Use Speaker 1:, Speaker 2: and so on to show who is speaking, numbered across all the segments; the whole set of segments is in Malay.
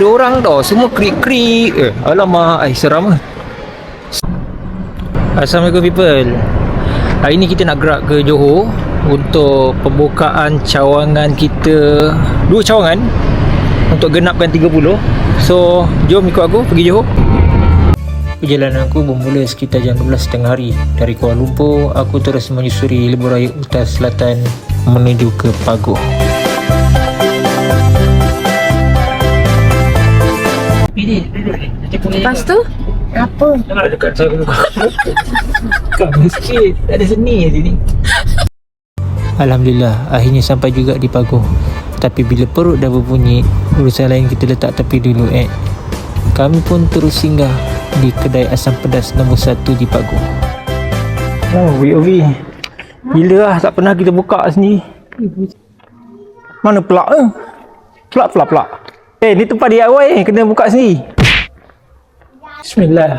Speaker 1: tak ada orang tau, semua krik-krik. Alamak, seram lah. Assalamualaikum people. Hari ni kita nak gerak ke Johor untuk pembukaan cawangan kita. 2 cawangan untuk genapkan 30. So, jom ikut aku pergi Johor. Perjalanan aku bermula sekitar jam 12.30 hari. Dari Kuala Lumpur, aku terus menyusuri lebuh raya utara selatan menuju ke Pagoh.
Speaker 2: Lepas tu? Apa?
Speaker 1: Nak dekat saya muka. Kamu sikit, tak ada seni di sini. Alhamdulillah, akhirnya sampai juga di Pagoh. Tapi bila perut dah berbunyi, urusan lain kita letak tepi dulu. Kami pun terus singgah di kedai asam pedas nombor 1 di Pagoh. Oh, VOV. Gila lah, tak pernah kita buka sini. Mana pelak tu? Pelak. Ni tempat DIY, kena buka sini. Bismillah.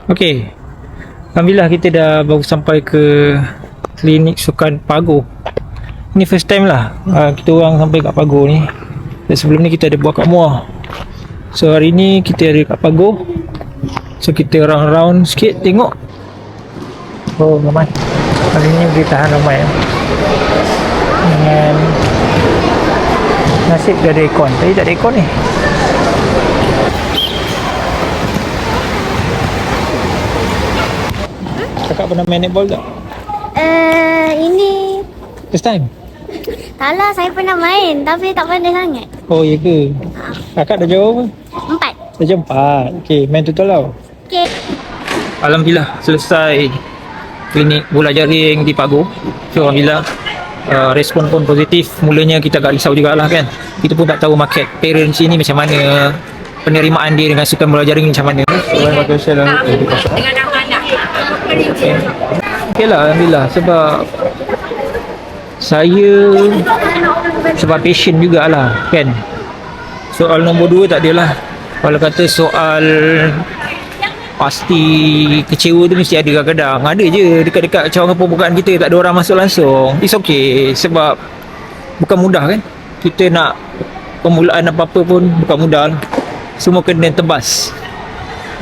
Speaker 1: Okey. Alhamdulillah kita dah baru sampai ke klinik sukan Pagoh. Ini first time lah kita orang sampai kat Pagoh ni. Dan sebelum ni kita ada buat kat Muar. So hari ni kita ada kat Pagoh. So kita round-round sikit tengok. Oh ramai. Hari ni boleh tahan ramai. Dengan nasib dah ada aircon. Tadi tak ada aircon ni. Kakak pernah main netball tak?
Speaker 2: Ini
Speaker 1: First time?
Speaker 2: taklah, saya pernah main tapi tak pandai sangat.
Speaker 1: Oh iya ke? Kakak dah jauh apa?
Speaker 2: 4.
Speaker 1: Dah jam 4. Okey, main tu lah.
Speaker 2: Okey.
Speaker 1: Alhamdulillah selesai klinik bola jaring di Pagoh. So alhamdulillah respon pun positif. Mulanya kita agak risau jugalah kan. Kita pun tak tahu market parents ni macam mana, penerimaan dia dengan sukan bola jaring ni macam mana. Dengan anak-anak. Okey lah alhamdulillah sebab passion jugalah kan. Soal nombor 2 tak adalah. Kalau kata soal pasti kecewa tu mesti ada kadang-kadang. Ada je dekat-dekat cawangan pembukaan kita tak ada orang masuk langsung. It's okay sebab bukan mudah kan. Kita nak permulaan apa-apa pun bukan mudah lah. Semua kena tebas.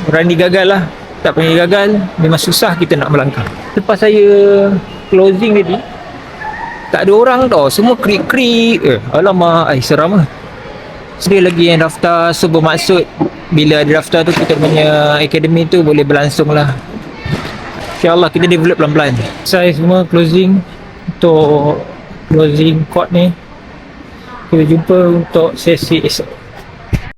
Speaker 1: Berani gagal lah. Tak punya gagal, memang susah kita nak melangkah. Lepas saya closing tadi, tak ada orang tau, semua krik-krik. Alamak, seram lah. Sedih lagi yang daftar, so bermaksud bila ada daftar tu kita punya akademi tu boleh berlangsung lah. InsyaAllah kita develop pelan-pelan. Saya semua closing untuk closing court ni. Kita jumpa untuk sesi esok.